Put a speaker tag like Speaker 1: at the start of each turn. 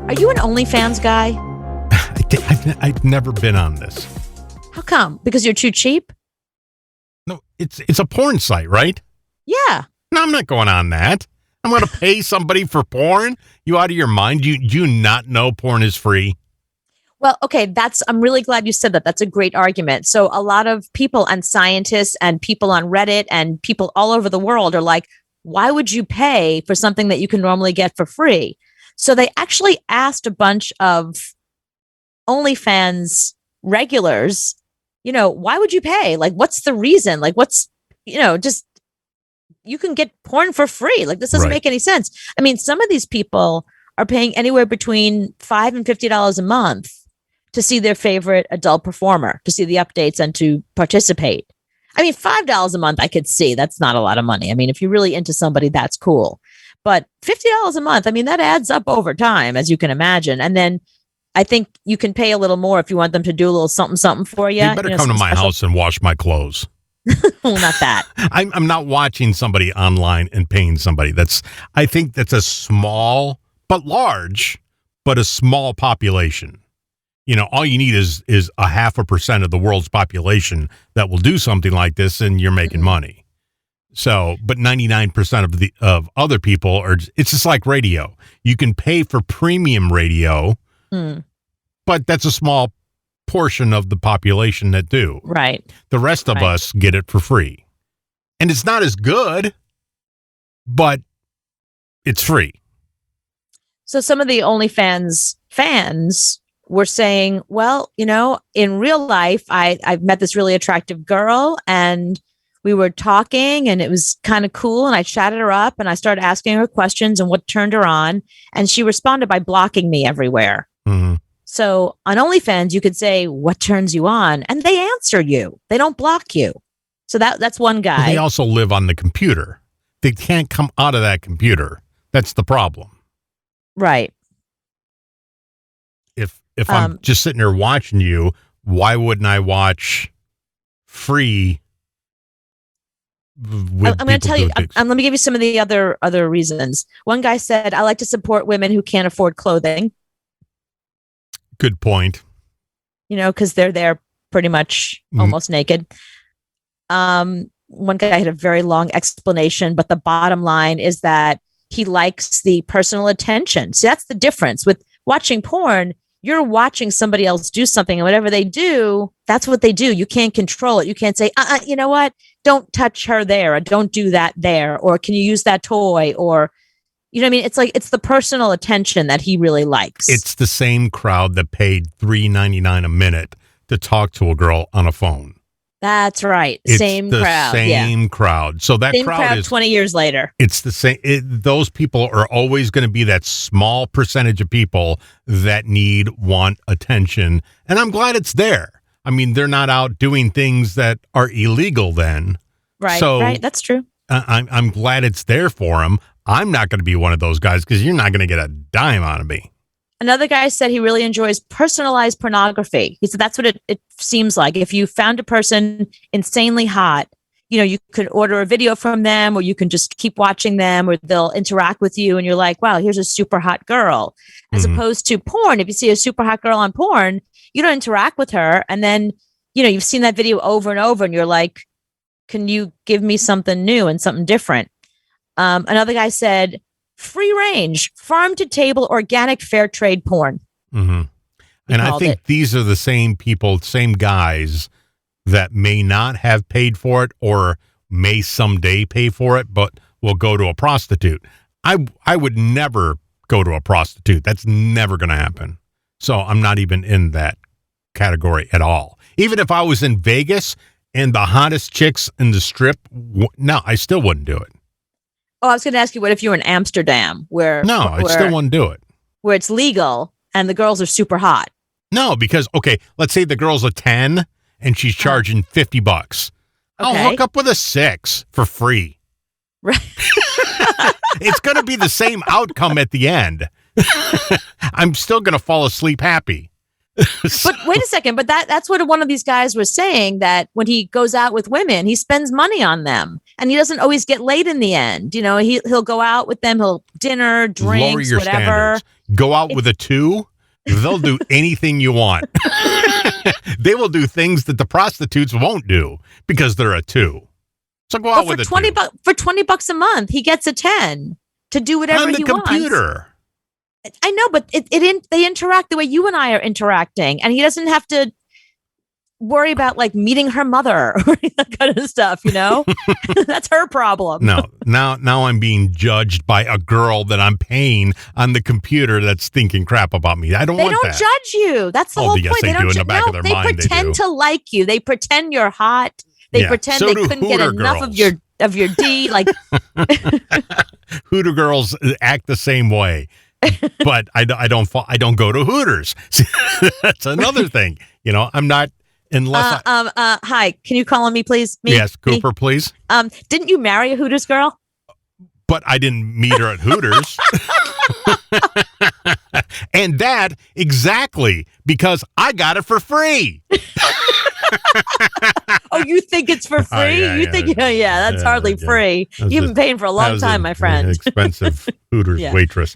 Speaker 1: Are you an OnlyFans guy?
Speaker 2: I've never been on this.
Speaker 1: How come? Because you're too cheap?
Speaker 2: No, it's a porn site, right?
Speaker 1: Yeah.
Speaker 2: No, I'm not going on that. I'm going to pay somebody for porn? You out of your mind? Do you not know porn is free?
Speaker 1: Well, okay, I'm really glad you said that. That's a great argument. So a lot of people and scientists and people on Reddit and people all over the world are like, why would you pay for something that you can normally get for free? So they actually asked a bunch of OnlyFans regulars, why would you pay? Like, what's the reason? Like, just you can get porn for free. Like, this doesn't make any sense. I mean, some of these people are paying anywhere between $5 and $50 a month to see their favorite adult performer, to see the updates and to participate. I mean, $5 a month, I could see that's not a lot of money. I mean, if you're really into somebody, that's cool. But $50 a month, I mean, that adds up over time, as you can imagine. And then I think you can pay a little more if you want them to do a little something for you.
Speaker 2: You better come to my house and wash my clothes.
Speaker 1: Well, not that.
Speaker 2: I'm not watching somebody online and paying somebody. I think that's a small but large, but a small population. All you need is 0.5% of the world's population that will do something like this, and you're making money. So, but 99% of other people it's just like radio. You can pay for premium radio, but that's a small portion of the population that do.
Speaker 1: Right.
Speaker 2: The rest of us get it for free. And it's not as good, but it's free.
Speaker 1: So some of the OnlyFans fans were saying, well, in real life, I've met this really attractive girl and we were talking and it was kind of cool. And I chatted her up and I started asking her questions and what turned her on. And she responded by blocking me everywhere.
Speaker 2: Mm-hmm.
Speaker 1: So on OnlyFans, you could say, what turns you on? And they answer you. They don't block you. So that's one guy.
Speaker 2: They also live on the computer. They can't come out of that computer. That's the problem.
Speaker 1: Right.
Speaker 2: If I'm just sitting there watching you, why wouldn't I watch free?
Speaker 1: I'm going to tell you. Let me give you some of the other reasons. One guy said, I like to support women who can't afford clothing.
Speaker 2: Good point.
Speaker 1: Because they're there pretty much almost naked. One guy had a very long explanation, but the bottom line is that he likes the personal attention. See, that's the difference with watching porn. You're watching somebody else do something, and whatever they do, that's what they do. You can't control it. You can't say, you know what? Don't touch her there, or don't do that there, or can you use that toy, or you know what I mean? It's like it's the personal attention that he really likes.
Speaker 2: It's the same crowd that paid $3.99 a minute to talk to a girl on a phone.
Speaker 1: That's right. Same crowd.
Speaker 2: Same crowd. So that
Speaker 1: same crowd is 20 years later.
Speaker 2: It's the same. Those people are always going to be that small percentage of people that want attention. And I'm glad it's there. I mean, they're not out doing things that are illegal then.
Speaker 1: Right.
Speaker 2: So
Speaker 1: right. That's true.
Speaker 2: I'm glad it's there for them. I'm not going to be one of those guys because you're not going to get a dime out of me.
Speaker 1: Another guy said he really enjoys personalized pornography. He said that's what it seems like. If you found a person insanely hot, you could order a video from them, or you can just keep watching them, or they'll interact with you and you're like, wow, here's a super hot girl. As opposed to porn, if you see a super hot girl on porn, you don't interact with her. And then, you've seen that video over and over and you're like, can you give me something new and something different? Another guy said, free range, farm to table, organic, fair trade porn.
Speaker 2: Mm-hmm. And I think these are the same people, same guys that may not have paid for it or may someday pay for it, but will go to a prostitute. I would never go to a prostitute. That's never going to happen. So I'm not even in that category at all. Even if I was in Vegas and the hottest chicks in the strip, no, I still wouldn't do it.
Speaker 1: Oh, I was going to ask you, what if you were in Amsterdam
Speaker 2: I still wouldn't do it.
Speaker 1: Where it's legal and the girls are super hot.
Speaker 2: No, because, okay, let's say the girl's a 10 and she's charging $50. I'll hook up with a 6 for free.
Speaker 1: Right.
Speaker 2: It's going to be the same outcome at the end. I'm still going to fall asleep happy.
Speaker 1: But wait a second. But that's what one of these guys was saying, that when he goes out with women, he spends money on them, and he doesn't always get laid in the end. You know, he'll go out with them, he'll dinner, drinks,
Speaker 2: Lower your
Speaker 1: whatever.
Speaker 2: standards. Go out with a 2. They'll do anything you want. They will do things that the prostitutes won't do because they're a 2. So go out with a
Speaker 1: 20
Speaker 2: 2.
Speaker 1: For $20 a month, he gets a 10 to do whatever
Speaker 2: on the
Speaker 1: he
Speaker 2: computer.
Speaker 1: wants. I know, but they interact the way you and I are interacting, and he doesn't have to worry about like meeting her mother or that kind of stuff. You know, that's her problem.
Speaker 2: No, now I'm being judged by a girl that I'm paying on the computer that's thinking crap about me. I don't want that.
Speaker 1: They don't judge you. That's the whole
Speaker 2: yes,
Speaker 1: point.
Speaker 2: they do in the back of their mind.
Speaker 1: They pretend to like you. They pretend you're hot. They pretend
Speaker 2: so
Speaker 1: they
Speaker 2: do
Speaker 1: couldn't get
Speaker 2: Hooter
Speaker 1: enough
Speaker 2: girls.
Speaker 1: of your D. Like
Speaker 2: Hooter girls act the same way. But I don't go to Hooters. That's another thing. You know, I'm not unless
Speaker 1: hi, can you call on me, please?
Speaker 2: Yes, Cooper, please.
Speaker 1: Didn't you marry a Hooters girl?
Speaker 2: But I didn't meet her at Hooters. And that exactly because I got it for free.
Speaker 1: Oh, you think it's for free? That's hardly free. You've been paying for a long time, my friend.
Speaker 2: Expensive Hooters waitress.